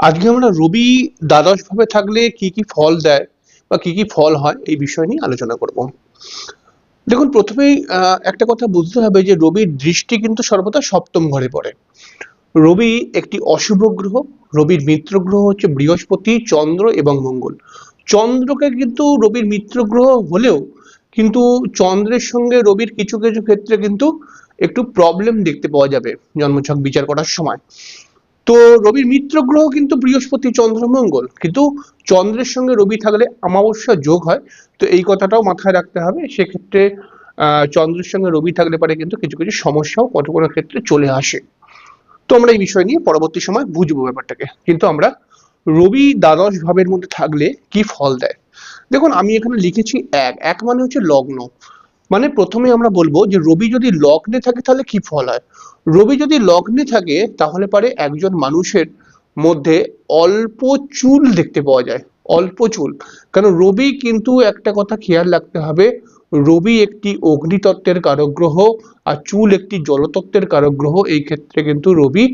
আজকে আমরা রবি দ্বাদশ ভাবে থাকলে কি কি ফল দেয় বা কি কি ফল হয় এই বিষয় নিয়ে আলোচনা করব। দেখুন, প্রথমেই একটা কথা বুঝতে হবে যে রবির দৃষ্টি কিন্তু সর্বদা সপ্তম ঘরে পড়ে। রবি একটি অশুভ গ্রহ। রবির মিত্র গ্রহ হচ্ছে বৃহস্পতি, চন্দ্র এবং মঙ্গল। চন্দ্রকে কিন্তু রবির মিত্র গ্রহ হলেও কিন্তু চন্দ্রের সঙ্গে রবির কিছু কিছু ক্ষেত্রে কিন্তু একটু প্রবলেম দেখতে পাওয়া যাবে জন্মছক বিচার করার সময়। তো রবির মিত্র গ্রহ কিন্তু বৃহস্পতি, চন্দ্র, মঙ্গল, কিন্তু চন্দ্রের সঙ্গে রবি থাকলে অমাবস্যা যোগ হয়। তো এই কথাটাও মাথায় রাখতে হবে। সেক্ষেত্রে চন্দ্রের সঙ্গে রবি থাকলে পারে কিন্তু কিছু কিছু সমস্যাও কোনো কোনো ক্ষেত্রে চলে আসে। তো আমরা এই বিষয় নিয়ে পরবর্তী সময় বুঝবো ব্যাপারটাকে। কিন্তু আমরা রবি দ্বাদশ ভাবের মধ্যে থাকলে কি ফল দেয়। দেখুন, আমি এখানে লিখেছি এক এক মানে হচ্ছে লগ্ন। মানে প্রথমে আমরা বলবো যে রবি যদি লগ্নে থাকে তাহলে কি ফল হয়। রবি যদি লগ্নে থাকে তাহলে পারে একজন মানুষের মধ্যে অল্প চুল দেখতে পাওয়া যায়। অল্প চুল। কারণ রবি কিন্তু একটা কথা খেয়াল রাখতে হবে, রবি একটি অগ্নিতত্ত্বের কারক গ্রহ আর চুল একটি জলতত্ত্বের কারক গ্রহ। এই ক্ষেত্রে কিন্তু রবি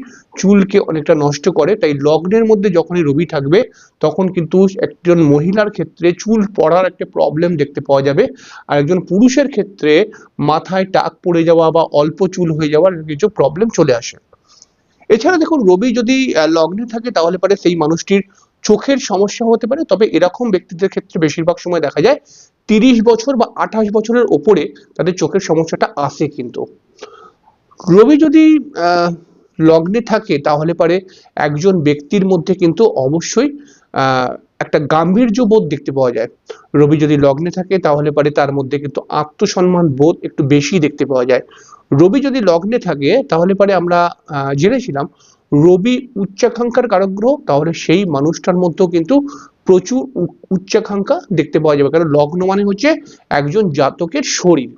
চুলকে অনেকটা নষ্ট করে। তাই লগ্নের মধ্যে যখনই রবি থাকবে তখন কিন্তু একজন মহিলার ক্ষেত্রে চুল পড়ার একটা প্রবলেম দেখতে পাওয়া যাবে। আর একজন পুরুষের ক্ষেত্রে মাথায় টাক পড়ে যাওয়া বা অল্প চুল হয়ে যাওয়ার কিছু প্রবলেম চলে আসে। এছাড়া দেখুন, রবি যদি লগ্নে থাকে তাহলে পারে সেই মানুষটির চোখের সমস্যা হতে পারে। তবে এরকম ব্যক্তিদের ক্ষেত্রে বেশিরভাগ সময় দেখা যায় 30 বছর বা 28 বছরের ওপরে তাদের চোখের সমস্যাটা আসে। কিন্তু রবি যদি লগ্নে থাকে তাহলে পারে একজন ব্যক্তির মধ্যে কিন্তু অবশ্যই একটা গাম্ভীর্য বোধ দেখতে পাওয়া যায়। রবি যদি লগ্নে থাকে তাহলে পারে তার মধ্যে কিন্তু আত্মসম্মান বোধ একটু বেশি দেখতে পাওয়া যায়। রবি যদি লগ্নে থাকে তাহলে পারে আমরা জেনেছিলাম রবি উচ্চাকাঙ্ক্ষার কারক গ্রহ। তাহলে সেই মানুষটার মধ্যেও কিন্তু প্রচুর উচ্চাকাঙ্ক্ষা দেখতে পাওয়া যাবে। কারণ লগ্ন মানে হচ্ছে একজন জাতকের শরীর।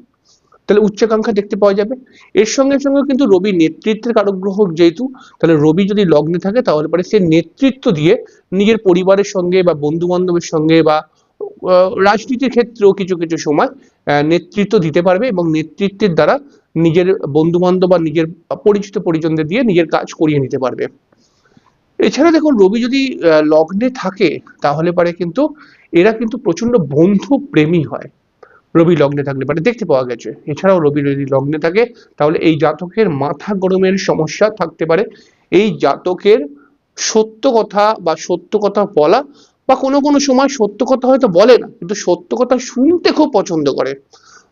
তাহলে উচ্চাকাঙ্ক্ষা দেখতে পাওয়া যাবে। এর সঙ্গে সঙ্গে কিন্তু রবি নেতৃত্বের কারক গ্রহ যেহেতু, তাহলে রবি যদি লগ্নে থাকে তাহলে পরে সে নেতৃত্ব দিয়ে নিজের পরিবারের সঙ্গে বা বন্ধু বান্ধবের সঙ্গে বা রাজনীতির ক্ষেত্রেও কিছু কিছু সময় নেতৃত্ব দিতে পারবে এবং নেতৃত্বের দ্বারা নিজের বন্ধু বান্ধব বা নিজের পরিচিত পরিজনদের দিয়ে নিজের কাজ করিয়ে নিতে পারবে। এছাড়া দেখুন, রবি যদি লগ্নে থাকে তাহলে পারে কিন্তু এরা কিন্তু প্রচন্ড বন্ধু প্রেমী হয়। রবি লগ্নে থাকলে পারে দেখতে পাওয়া গেছে। এছাড়াও রবি যদি লগ্নে থাকে তাহলে এই জাতকের মাথা গরমের সমস্যা থাকতে পারে। এই জাতকের সত্য কথা বা সত্য কথা বলা বা কোনো কোনো সময় সত্য কথা হয়তো বলে না, কিন্তু সত্য কথা শুনতে খুব পছন্দ করে।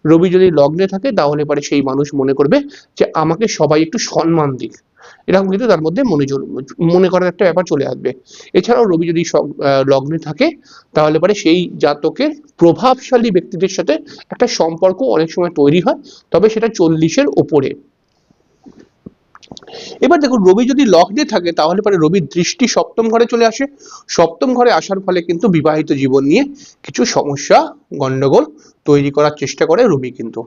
রবি যদি লগ্নে থাকে তাহলে পারে সেই মানুষ মনে করবে যে আমাকে সবাই একটু সম্মান দিক। এরকম কিন্তু তার মধ্যে মনে করার একটা ব্যাপার চলে আসবে। এছাড়াও রবি যদি লগ্নে থাকে তাহলে পরে সেই জাতকের প্রভাবশালী ব্যক্তিদের সাথে একটা সম্পর্ক অনেক সময় তৈরি হয়। তবে সেটা 40-এর ওপরে। এবার দেখুন, রবি যদি লগ্নে থাকে তাহলে পরে রবির দৃষ্টি সপ্তম ঘরে চলে আসে। সপ্তম ঘরে আসার ফলে কিন্তু বিবাহিত জীবন নিয়ে কিছু সমস্যা, গন্ডগোল তৈরি করার চেষ্টা করে রবি কিন্তু।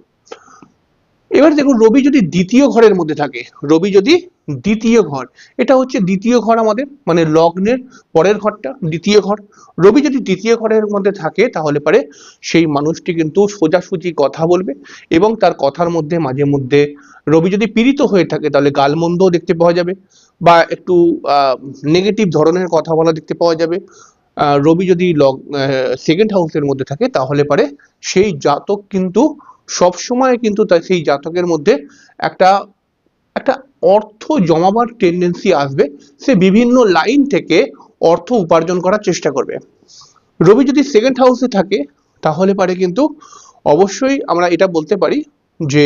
এবার দেখুন, রবি যদি দ্বিতীয় ঘরের মধ্যে থাকে, রবি যদি দ্বিতীয় ঘর, এটা হচ্ছে দ্বিতীয় ঘর আমাদের, মানে লগ্নের পরের ঘরটা দ্বিতীয় ঘর। রবি যদি দ্বিতীয় ঘরের মধ্যে থাকে তাহলে পারে সেই মানুষটি কিন্তু সোজাসুজি কথা বলবে এবং তার কথার মধ্যে মাঝে মধ্যে রবি যদি পীড়িত হয়ে থাকে তাহলে গালমন্দও দেখতে পাওয়া যাবে বা একটু নেগেটিভ ধরনের কথা বলা দেখতে পাওয়া যাবে। রবি যদি সেকেন্ড হাউসের মধ্যে থাকে তাহলে পারে সেই জাতক কিন্তু সবসময় কিন্তু তার সেই জাতকের মধ্যে একটা একটা অর্থ জমাবার টেন্ডেন্সি আসবে। সে বিভিন্ন লাইন থেকে অর্থ উপার্জন করার চেষ্টা করবে। রবি যদি সেকেন্ড হাউসে থাকে তাহলে পারে কিন্তু অবশ্যই আমরা এটা বলতে পারি যে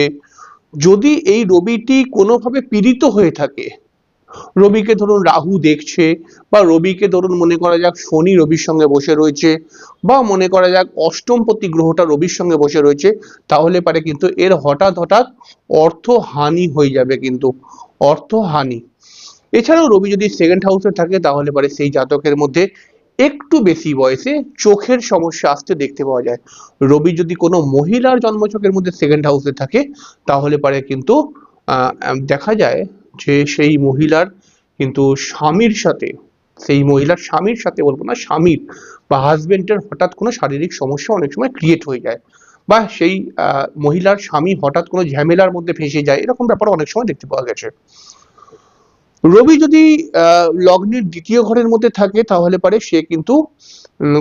যদি এই রবিটি কোনোভাবে পীড়িত হয়ে থাকে, রবিকে ধরুন রাহু দেখছে বা রবিকে ধরুন মনে করা যাক শনি রবির সঙ্গে বসে রয়েছে বা মনে করা যাক অষ্টমপতি গ্রহটা রবির সঙ্গে বসে রয়েছে, তাহলে পারে কিন্তু এর হঠাৎ হঠাৎ অর্থ হানি হয়ে যাবে কিন্তু, অর্থ হানি। এছাড়াও রবি যদি সেকেন্ড হাউসে থাকে তাহলে পারে সেই জাতকের মধ্যে একটু বেশি বয়সে চোখের সমস্যা আসতে দেখতে পাওয়া যায়। রবি যদি কোনো মহিলার জন্মছকের মধ্যে সেকেন্ড হাউসে থাকে তাহলে পারে কিন্তু দেখা যায় যে সেই মহিলার কিন্তু স্বামীর সাথে, সেই মহিলার স্বামীর সাথে বলবো না, স্বামীর বা হাজবেন্ডের হঠাৎ কোনো শারীরিক সমস্যা অনেক সময় ক্রিয়েট হয়ে যায় বা সেই মহিলার স্বামী হঠাৎ কোনো ঝামেলার মধ্যে ফেঁসে যায়, এরকম ব্যাপার অনেক সময় দেখতে পাওয়া গেছে। রবি যদি লগ্নের দ্বিতীয় ঘরের মধ্যে থাকে তাহলে পারে সে কিন্তু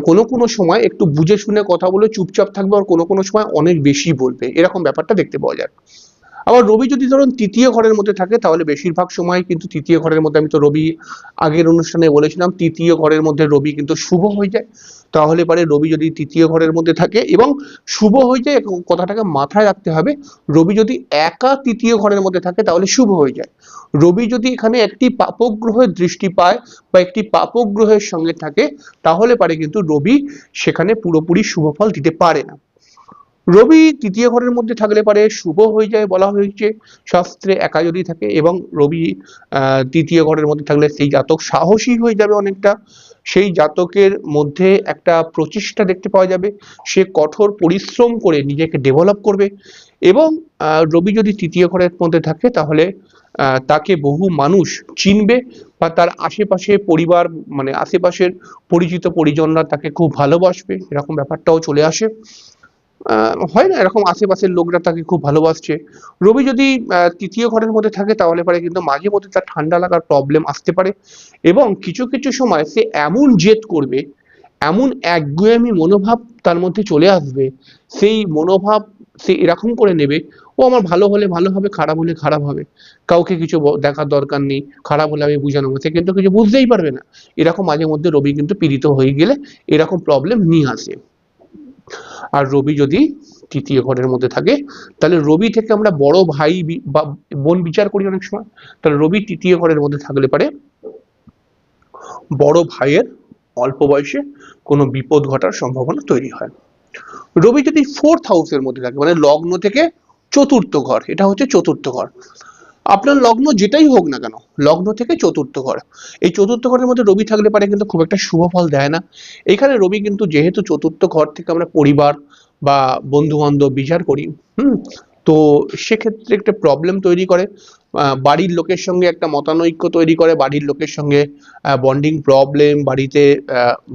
কোনো কোনো সময় একটু বুঝে শুনে কথা বলে চুপচাপ থাকবে, আর কোনো কোনো সময় অনেক বেশি বলবে, এরকম ব্যাপারটা দেখতে পাওয়া যায়। আবার রবি যদি ধরুন তৃতীয় ঘরের মধ্যে থাকে তাহলে বেশিরভাগ সময় কিন্তু তৃতীয় ঘরের মধ্যে, আমি তো রবি আগের অনুষ্ঠানে বলেছিলাম তৃতীয় ঘরের মধ্যে রবি কিন্তু শুভ হয়ে যায়। তাহলে পারে রবি যদি তৃতীয় ঘরের মধ্যে থাকে এবং শুভ হয়ে যায়, কথাটাকে মাথায় রাখতে হবে। রবি যদি একা তৃতীয় ঘরের মধ্যে থাকে তাহলে শুভ হয়ে যায়। রবি যদি এখানে একটি পাপগ্রহের দৃষ্টি পায় বা একটি পাপগ্রহের সঙ্গে থাকে তাহলে পারে কিন্তু রবি সেখানে পুরোপুরি শুভ ফল দিতে পারে না। রবি তৃতীয় ঘরের মধ্যে থাকলে পারে শুভ হয়ে যায় বলা হয়েছে শাস্ত্রে, একা যদি থাকে। এবং রবি তৃতীয় ঘরের মধ্যে থাকলে সেই জাতক সাহসী হয়ে যাবে অনেকটা, সেই জাতকের মধ্যে একটা প্রচেষ্টা দেখতে পাওয়া যাবে, সে কঠোর পরিশ্রম করে নিজেকে ডেভেলপ করবে। এবং রবি যদি তৃতীয় ঘরের মধ্যে থাকে তাহলে তাকে বহু মানুষ চিনবে বা তার আশেপাশে পরিবার, মানে আশেপাশের পরিচিত পরিজনরা তাকে খুব ভালোবাসবে, এরকম ব্যাপারটাও চলে আসে। হয় না এরকম, আশেপাশের লোকরা তাকে খুব ভালোবাসছে। রবি যদি তৃতীয় ঘরের মধ্যে থাকে তাহলে পারে কিন্তু মাঝে মধ্যে তার ঠান্ডা লাগার প্রবলেম আসতে পারে, এবং কিছু কিছু সময় সে এমন জেদ করবে, এমন একগুঁয়েমি মনোভাব তার মধ্যে চলে আসবে, সেই মনোভাব সে এরকম করে নেবে, ও আমার ভালো হলে ভালো হবে, খারাপ হলে খারাপ হবে, কাউকে কিছু দেখার দরকার নেই, খারাপ হলে আমি বুঝানো, সে কিন্তু কিছু বুঝতেই পারবে না। এরকম মাঝে মধ্যে রবি কিন্তু পীড়িত হয়ে গেলে এরকম প্রবলেম নিয়ে আসে। আর রবি যদি তৃতীয় ঘরের মধ্যে থাকে তাহলে রবি থেকে আমরা বড় ভাই বা বোন বিচার করি অনেক সময়, তাহলে রবি তৃতীয় ঘরের মধ্যে থাকলে পারে বড় ভাইয়ের অল্প বয়সে কোনো বিপদ ঘটার সম্ভাবনা তৈরি হয়। রবি যদি ফোর্থ হাউসের মধ্যে থাকে, মানে লগ্ন থেকে চতুর্থ ঘর, এটা হচ্ছে চতুর্থ ঘর, আপনার লগ্ন যেটাই হোক না কেন, লগ্ন থেকে চতুর্থ ঘর, এই চতুর্থ ঘরের মধ্যে রবি থাকলে পারে কিন্তু খুব একটা শুভ ফল দেয় না। এখানে রবি কিন্তু যেহেতু চতুর্থ ঘর থেকে আমরা পরিবার বা বন্ধু বান্ধব বিচার করি, তো সেক্ষেত্রে একটা প্রবলেম তৈরি করে, বাড়ির লোকের সঙ্গে একটা মতানৈক্য তৈরি করে, বাড়ির লোকের সঙ্গে বন্ডিং প্রবলেম, বাড়িতে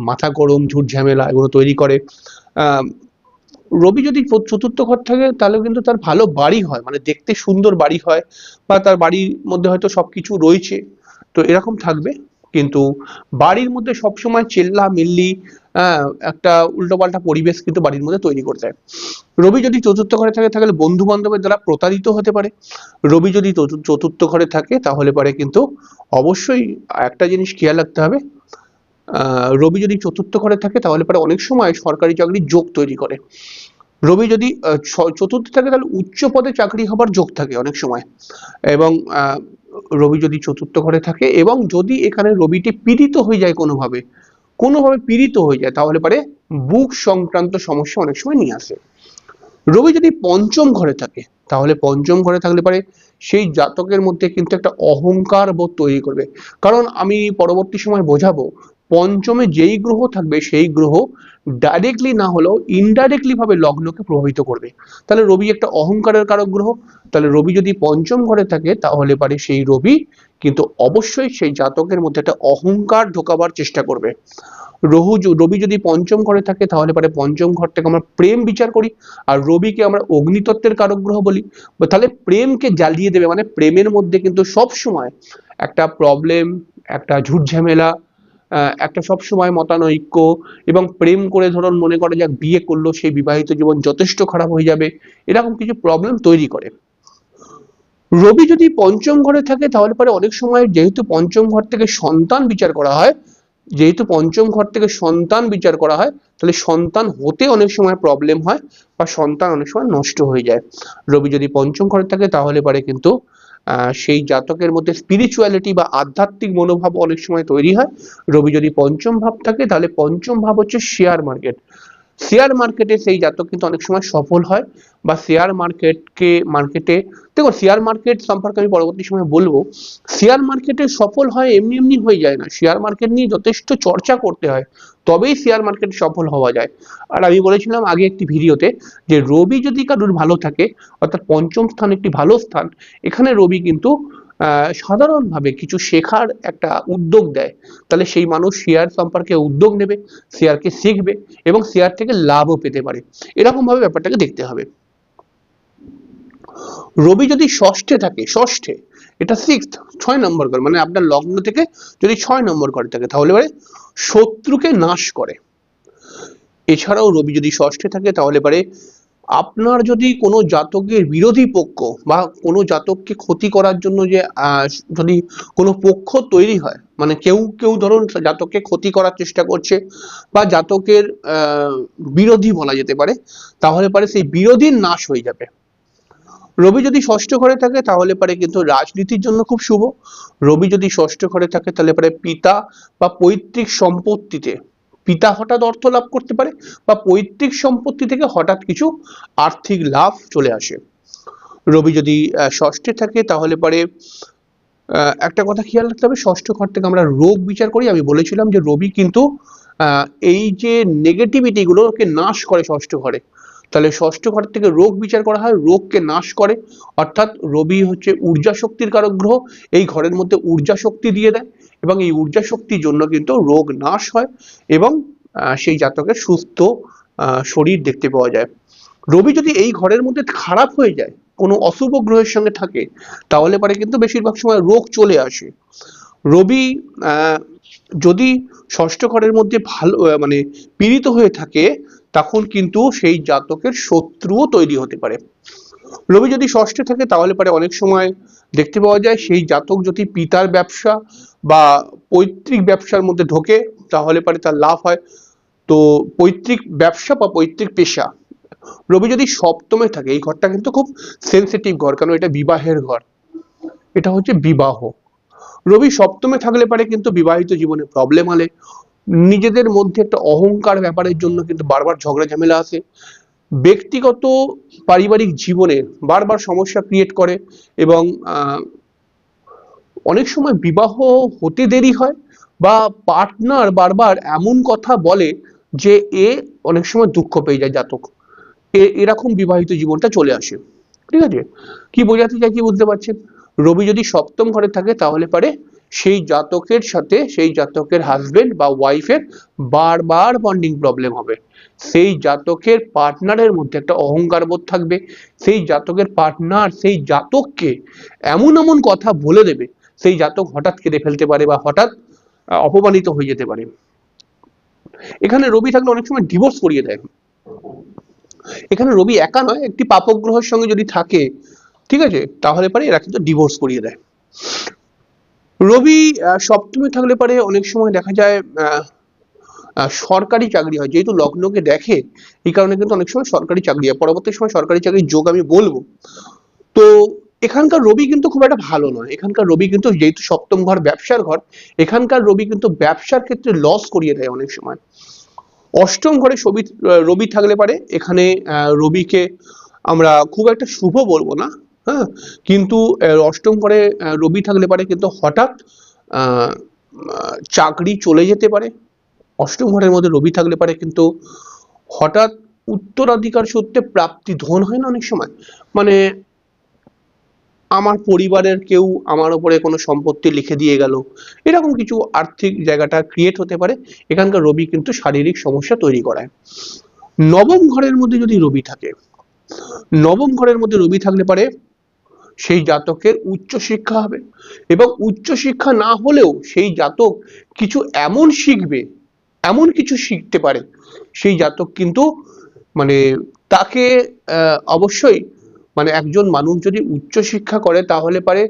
মাথা গরম, ঝুট ঝামেলা এগুলো তৈরি করে। আহ রবি যদি চতুর্থ ঘর থাকে তাহলে কিন্তু তার ভালো বাড়ি হয়, মানে দেখতে সুন্দর বাড়ি হয়, বা তার বাড়ির মধ্যে হয়তো সবকিছু রয়েছে, তো এরকম থাকবে। কিন্তু বাড়ির মধ্যে সবসময় চেল্লা মিল্লি, একটা উল্টোপাল্টা পরিবেশ কিন্তু বাড়ির মধ্যে তৈরি করে দেয়। রবি যদি চতুর্থ ঘরে থাকে তাহলে বন্ধু বান্ধবের দ্বারা প্রতারিত হতে পারে। রবি যদি চতুর্থ ঘরে থাকে তাহলে পারে কিন্তু অবশ্যই একটা জিনিস খেয়াল রাখতে হবে, রবি যদি চতুর্থ ঘরে থাকে তাহলে পরে অনেক সময় সরকারি চাকরির যোগ তৈরি করে। রবি যদি চতুর্থ থাকে তাহলে উচ্চ পদে চাকরি হবার যোগ থাকে অনেক সময়। এবং রবি যদি চতুর্থ ঘরে থাকে এবং যদি এখানে রবিটি পীড়িত হয়ে যায় কোনোভাবে, কোনোভাবে পীড়িত হয়ে যায় তাহলে পারে বুক সংক্রান্ত সমস্যা অনেক সময় নিয়ে আসে। রবি যদি পঞ্চম ঘরে থাকে তাহলে পঞ্চম ঘরে থাকলে পারে সেই জাতকের মধ্যে কিন্তু একটা অহংকার বোধ তৈরি করবে। কারণ আমি পরবর্তী সময় বোঝাবো, পঞ্চমে যেই গ্রহ থাকবে সেই গ্রহ ডাইরেক্টলি না হলেও ইনডাইরেক্টলি ভাবে লগ্নকে প্রভাবিত করবে। তাহলে রবি একটা অহংকারের কারক গ্রহ, তাহলে রবি যদি পঞ্চম ঘরে থাকে তাহলে পারে সেই রবি কিন্তু অবশ্যই সেই জাতকের মধ্যে একটা অহংকার ঢোকাবার চেষ্টা করবে। রবি যদি পঞ্চম ঘরে থাকে তাহলে পরে পঞ্চম ঘর থেকে আমরা প্রেম বিচার করি, আর রবিকে আমরা অগ্নিতত্ত্বের কারক গ্রহ বলি। তাহলে প্রেমকে জ্বালিয়ে দেবে, মানে প্রেমের মধ্যে কিন্তু সব সময় একটা প্রবলেম, একটা ঝুট ঝামেলা, একটা সব সময় মতানৈক্য, এবং প্রেম করে ধরুন মনে করে যাক বিয়ে করলো সেই বিবাহিত জীবন যথেষ্ট খারাপ হয়ে যাবে, এরকম কিছু প্রবলেম তৈরি করে। রবি যদি পঞ্চম ঘরে থাকে তাহলে পরে অনেক সময় যেহেতু পঞ্চম ঘর থেকে সন্তান বিচার করা হয়, যেহেতু পঞ্চম ঘর থেকে সন্তান বিচার করা হয় তাহলে সন্তান হতে অনেক সময় প্রবলেম হয় বা সন্তান অনেক সময় নষ্ট হয়ে যায়। রবি যদি পঞ্চম ঘরে থাকে তাহলে পারে কিন্তু সেই জাতকের মধ্যে স্পিরিচুয়ালিটি বা আধ্যাত্মিক মনোভাব অনেক সময় তৈরি হয়। রবি যদি পঞ্চম ভাব থাকে তাহলে পঞ্চম ভাব হচ্ছে শেয়ার মার্কেট, শেয়ার মার্কেটে সেই জাতক কিন্তু অনেক সময় সফল হয়, বা শেয়ার মার্কেটে দেখো, শেয়ার মার্কেট সম্পর্কে আমি পরবর্তী সময় বলবো। শেয়ার মার্কেটে সফল হয় এমনি এমনি হয়ে যায় না, শেয়ার মার্কেট নিয়ে যথেষ্ট চর্চা করতে হয়, তবেই শেয়ার মার্কেট সফল হওয়া যায়। আর আমি বলেছিলাম আগে একটি ভিডিওতে যে রবি যদি কারোর ভালো থাকে, অর্থাৎ পঞ্চম স্থান একটি ভালো স্থান, এখানে রবি কিন্তু সাধারণভাবে কিছু শেখার একটা উদ্যোগ দেয়, তাহলে সেই মানুষ শেয়ার সম্পর্কে উদ্যোগ নেবে, শেয়ারকে শিখবে এবং শেয়ার থেকে লাভও পেতে পারে, এরকম ভাবে ব্যাপারটাকে দেখতে হবে। রবি যদি ষষ্ঠে থাকে, ষষ্ঠে এটা 6th 6 নম্বর ঘর, মানে আপনার লগ্ন থেকে যদি 6 নম্বর ঘরে থাকে তাহলে পরে শত্রুকে নাশ করে। এছাড়াও রবি যদি ষষ্ঠে থাকে তাহলে পারে আপনার যদি কোনো জাতকের বিরোধী পক্ষ বা কোনো জাতককে ক্ষতি করার জন্য যে যদি কোনো পক্ষ তৈরি হয়, মানে কেউ কেউ ধরুন জাতককে ক্ষতি করার চেষ্টা করছে বা জাতকের বিরোধী বলা যেতে পারে, তাহলে পারে সেই বিরোধীর নাশ হয়ে যাবে। রবি যদি ষষ্ঠ ঘরে থাকে তাহলে পারে কিন্তু রাজনীতির জন্য খুব শুভ। রবি যদি ষষ্ঠ ঘরে থাকে তাহলে পারে পিতা বা পৈতৃক সম্পত্তিতে পিতা হঠাৎ অর্থ লাভ করতে পারে বা পৈতৃক সম্পত্তি থেকে হঠাৎ কিছু আর্থিক লাভ চলে আসে। রবি যদি ষষ্ঠে থাকে তাহলে পরে একটা কথা খেয়াল রাখতে হবে, ষষ্ঠ ঘর থেকে আমরা রোগ বিচার করি। আমি বলেছিলাম যে রবি কিন্তু এই যে নেগেটিভিটি গুলোকে নাশ করে ষষ্ঠ ঘরে, তাহলে ষষ্ঠ ঘর থেকে রোগ বিচার করা হয়, রোগকে নাশ করে। অর্থাৎ রবি হচ্ছে ঊর্জা শক্তির কারক গ্রহ, এই ঘরের মধ্যে ঊর্জা শক্তি দিয়ে দেয় এবং এই ঊর্জা শক্তির জন্য কিন্তু রোগ নাশ হয় এবং সেই জাতকের সুস্থ শরীর দেখতে পাওয়া যায়। রবি যদি এই ঘরের মধ্যে খারাপ হয়ে যায়, কোনো অশুভ গ্রহের সঙ্গে থাকে, তাহলে পরে কিন্তু বেশিরভাগ সময় রোগ চলে আসে। রবি যদি ষষ্ঠ ঘরের মধ্যে ভালো মানে পীড়িত হয়ে থাকে, তখন কিন্তু সেই জাতকের শত্রুও তৈরি হতে পারে। রবি যদি ষষ্ঠে থাকে তাহলে পরে অনেক সময় দেখতে পাওয়া যায় সেই জাতক যদি পিতার ব্যবসা বা পৈতৃক ব্যবসার মধ্যে ঢোকে তাহলে পরে তার লাভ হয়। তো পৈতৃক ব্যবসা বা পৈতৃক পেশা, রবি যদি সপ্তমে থাকে, এই ঘরটা কিন্তু খুব সেনসিটিভ ঘর, কারণ এটা বিবাহের ঘর, এটা হচ্ছে বিবাহ। রবি সপ্তমে থাকলে পারে কিন্তু বিবাহিত জীবনে প্রবলেম হলে নিজেদের মধ্যে একটা অহংকার ব্যাপারের জন্য কিন্তু বারবার ঝগড়া ঝামেলা আসে, ব্যক্তিগত পারিবারিক জীবনে বারবার সমস্যা ক্রিয়েট করে এবং অনেক সময় বিবাহ হতে দেরি হয় বা পার্টনার বারবার এমন কথা বলে যে এ অনেক সময় দুঃখ পেয়ে যায় জাতক, এরকম বিবাহিত জীবনটা চলে আসে। ঠিক আছে, কি বোঝাতে চাই কি বুঝতে পারছেন? রবি যদি সপ্তম ঘরে থাকে তাহলে পারে সেই জাতকের সাথে সেই জাতকের হাজবেন্ড বা ওয়াইফের বারবার বন্ডিং প্রবলেম হবে। সেই জাতকের পার্টনারের মধ্যে একটা অহংকার বোধ থাকবে, সেই জাতকের পার্টনার সেই জাতককে এমন এমন কথা বলে দেবে, সেই জাতক হঠাৎ কেঁদে ফেলতে পারে বা হঠাৎ অপমানিত হয়ে যেতে পারে। এখানে রবি থাকলে অনেক সময় ডিভোর্স করিয়ে দেয়। এখানে রবি একা নয়, একটি পাপগ্রহের সঙ্গে যদি থাকে, ঠিক আছে, তাহলে পরে এরা কিন্তু ডিভোর্স করিয়ে দেয়। রবি সপ্তমে থাকলে পরে অনেক সময় দেখা যায় সরকারি চাকরি হয়, যেহেতু লগ্নকে দেখে এই কারণে কিন্তু অনেক সময় সরকারি চাকরি হয়, পরবর্তী সময় সরকারি চাকরির যোগ আমি বলবো। তো এখানকার রবি কিন্তু খুব একটা ভালো নয়, এখানকার রবি কিন্তু যেহেতু সপ্তম ঘর ব্যবসার ঘর, এখানকার রবি কিন্তু ব্যবসার ক্ষেত্রে লস করিয়ে দেয় অনেক সময়। অষ্টম ঘরে রবি থাকলে পারে এখানে রবিকে আমরা খুব একটা শুভ বলবো না, হ্যাঁ, কিন্তু অষ্টম ঘরে রবি থাকলে পারে কিন্তু হঠাৎ চাকরি চলে যেতে পারে। অষ্টম ঘরের মধ্যে রবি থাকলে পারে কিন্তু হঠাৎ উত্তরাধিকার সূত্রে প্রাপ্তি ধন হয় না অনেক সময়, মানে আমার পরিবারের কেউ আমার উপরে কোনো সম্পত্তি লিখে দিয়ে গেল, এরকম কিছু আর্থিক জায়গাটা ক্রিয়েট হতে পারে। এখানকার রবি কিন্তু শারীরিক সমস্যা তৈরি করায়। নবম ঘরের মধ্যে যদি রবি থাকে, নবম ঘরের মধ্যে রবি থাকলে পারে সেই জাতকের উচ্চ শিক্ষা হবে এবং উচ্চ শিক্ষা না হলেও সেই জাতক কিছু এমন শিখবে, এমন কিছু শিখতে পারে সেই জাতক কিন্তু মানে তাকে অবশ্যই মানে একজন মানুষ যদি উচ্চ শিক্ষা করে তাহলে পারে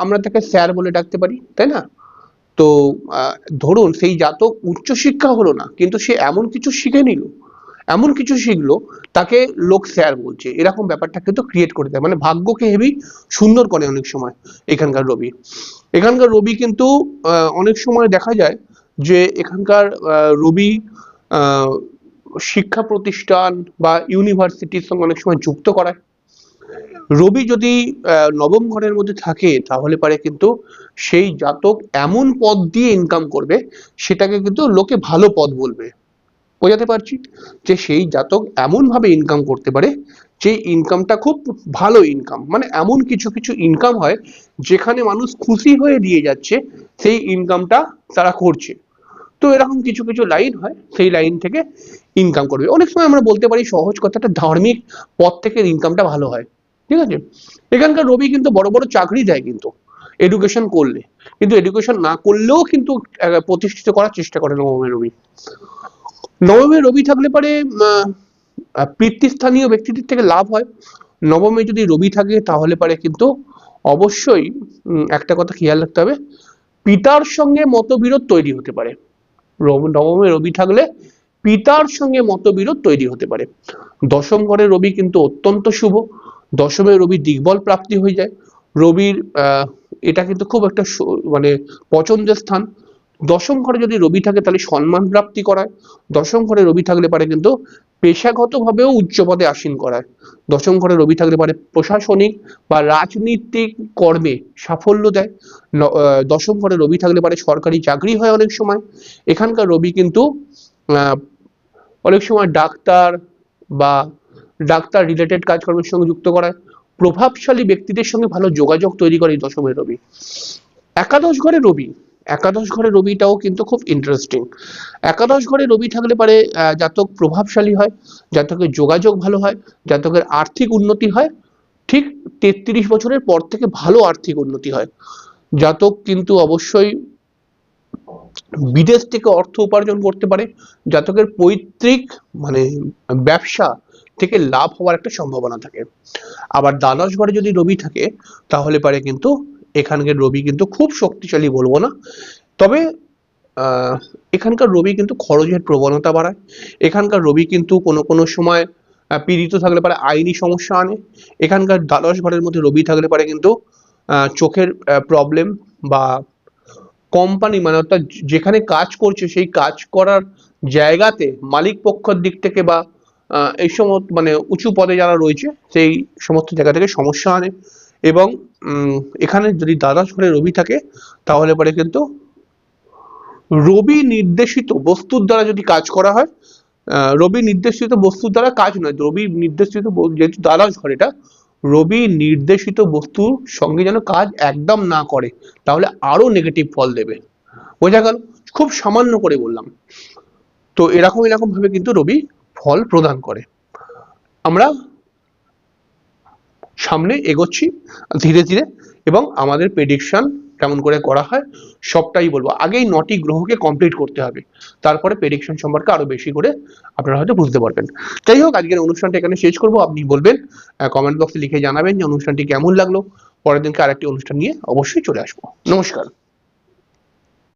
আমরা তাকে স্যার বলে ডাকতে পারি, তাই না? তো ধরুন সেই জাতক উচ্চ শিক্ষা হলো না কিন্তু সে এমন কিছু শিখে নিল, এমন কিছু শিখলো, তাকে লোক স্যার বলছে, এরকম ব্যাপারটা কিন্তু ক্রিয়েট করে দেয়, মানে ভাগ্যকে হেভি সুন্দর করে অনেক সময় এখানকার রবি। এখানকার রবি কিন্তু অনেক সময় দেখা যায় যে এখানকার রবি শিক্ষা প্রতিষ্ঠান বা ইউনিভার্সিটির সঙ্গে অনেক সময় যুক্ত করায়। রবি যদি নবম ঘরের মধ্যে থাকে তাহলে পারে কিন্তু সেই জাতক এমন পদ দিয়ে ইনকাম করবে সেটাকে কিন্তু লোকে ভালো পদ বলবে। বোঝাতে পারছি যে সেই জাতক এমন ভাবে ইনকাম করতে পারে যে ইনকামটা খুব ভালো ইনকাম, মানে এমন কিছু কিছু ইনকাম হয় যেখানে মানুষ খুশি হয়ে দিয়ে যাচ্ছে, সেই ইনকামটা তারা করছে। তো এরকম কিছু কিছু লাইন হয়, সেই লাইন থেকে ইনকাম করবে। অনেক সময় আমরা বলতে পারি সহজ কথাটা, ধার্মিক পথ থেকে ইনকামটা ভালো হয়। ঠিক আছে, এখানকার রবি কিন্তু বড় বড় চাকরি দেয় কিন্তু, এডুকেশন করলে, কিন্তু এডুকেশন না করলেও কিন্তু প্রতিষ্ঠিত করার চেষ্টা করে নবমে রবি। নবমে রবি থাকলে পারে পিতৃস্থানীয় ব্যক্তিদের থেকে লাভ হয়। নবমে যদি রবি থাকে তাহলে পারে কিন্তু অবশ্যই একটা কথা খেয়াল রাখতে হবে, পিতার সঙ্গে মতবিরোধ তৈরি হতে পারে। নবমে রবি থাকলে পিতার সঙ্গে মতবিরোধ তৈরি হতে পারে। দশম ঘরে রবি কিন্তু অত্যন্ত শুভ। দশমে রবি দিগ্বল প্রাপ্তি হয়ে যায়। রবির এটা কিন্তু খুব একটা মানে পছন্দের স্থান। দশম ঘরে যদি রবি থাকে তাহলে সম্মান প্রাপ্তি করায়। দশম ঘরে রবি থাকলে পারে কিন্তু পেশাগতভাবেও উচ্চ পদে আসীন করায়। দশম ঘরে রবি থাকলে পারে প্রশাসনিক বা রাজনীতিক কর্মে সাফল্য দেয়। দশম ঘরে রবি থাকলে পারে সরকারি চাকরি হয় অনেক সময়। এখানকার রবি কিন্তু অনেক সময় ডাক্তার বা ডাক্তার রিলেটেড কাজকর্মের সঙ্গে যুক্ত করায়। প্রভাবশালী ব্যক্তিদের সঙ্গে ভালো যোগাযোগ তৈরি করে দশমের রবি। একাদশ ঘরে রবি, একাদশ ঘরে রবিটাও কিন্তু খুব ইন্টারেস্টিং। একাদশ ঘরে রবি থাকলে পারে জাতক প্রভাবশালী হয়, জাতকের যোগাযোগ ভালো হয়, জাতকের আর্থিক উন্নতি হয়। ঠিক 33 বছরের পর থেকে ভালো আর্থিক উন্নতি হয়। জাতক কিন্তু অবশ্যই বিদেশ থেকে অর্থ উপার্জন করতে পারে। জাতকের পৈতৃক মানে ব্যবসা থেকে লাভ হওয়ার একটা সম্ভাবনা থাকে। আবার দ্বাদশ ঘরে যদি রবি থাকে তাহলে পারে কিন্তু এখানকার রবি কিন্তু খুব শক্তিশালী বলবো না, তবে এখানকার রবি কিন্তু খরচের প্রবণতা বাড়ায়। এখানকার রবি কিন্তু কোনো কোনো সময় পীড়িত থাকলে পারে আইনি সমস্যা আনে। এখানকার দ্বাদশ ঘরের মধ্যে রবি থাকলে পারে কিন্তু চোখের প্রবলেম বা কোম্পানি মানে অর্থাৎ যেখানে কাজ করছে সেই কাজ করার জায়গাতে মালিক পক্ষের দিক থেকে বা এই সমস্ত মানে উঁচু পদে যারা রয়েছে সেই সমস্ত জায়গা থেকে সমস্যা আনে। এবং এখানে যদি দ্বাদশ ঘরে রবি থাকে তাহলে পরে কিন্তু রবি নির্দেশিত বস্তুর দ্বারা যদি কাজ করা হয়, রবি নির্দেশিত বস্তুর দ্বারা কাজ নয়, রবি নির্দেশিত যেহেতু দ্বাদশ ঘর এটা, রবি নির্দেশিত বস্তুর সঙ্গে যেন কাজ একদম না করে, তাহলে আরো নেগেটিভ ফল দেবে। বোঝা গেল? খুব সামান্য করে বললাম। তো এরকম এরকম ভাবে কিন্তু রবি ফল প্রদান করে। আমরা সামনে এগোচ্ছি ধীরে ধীরে এবং আমাদের প্রেডিকশন কেমন করে করা হয় সবটাই বলবো। আগেই 9টি গ্রহকে কমপ্লিট করতে হবে, তারপরে প্রেডিকশন সম্পর্কে আরো বেশি করে আপনারা হয়তো বুঝতে পারবেন। যাই হোক, আজকের অনুষ্ঠানটা এখানে শেষ করব। আপনি বলবেন, কমেন্ট বক্সে লিখে জানাবেন যে অনুষ্ঠানটি কেমন লাগলো। পরের দিনকে আরেকটি অনুষ্ঠান নিয়ে অবশ্যই চলে আসবো। নমস্কার।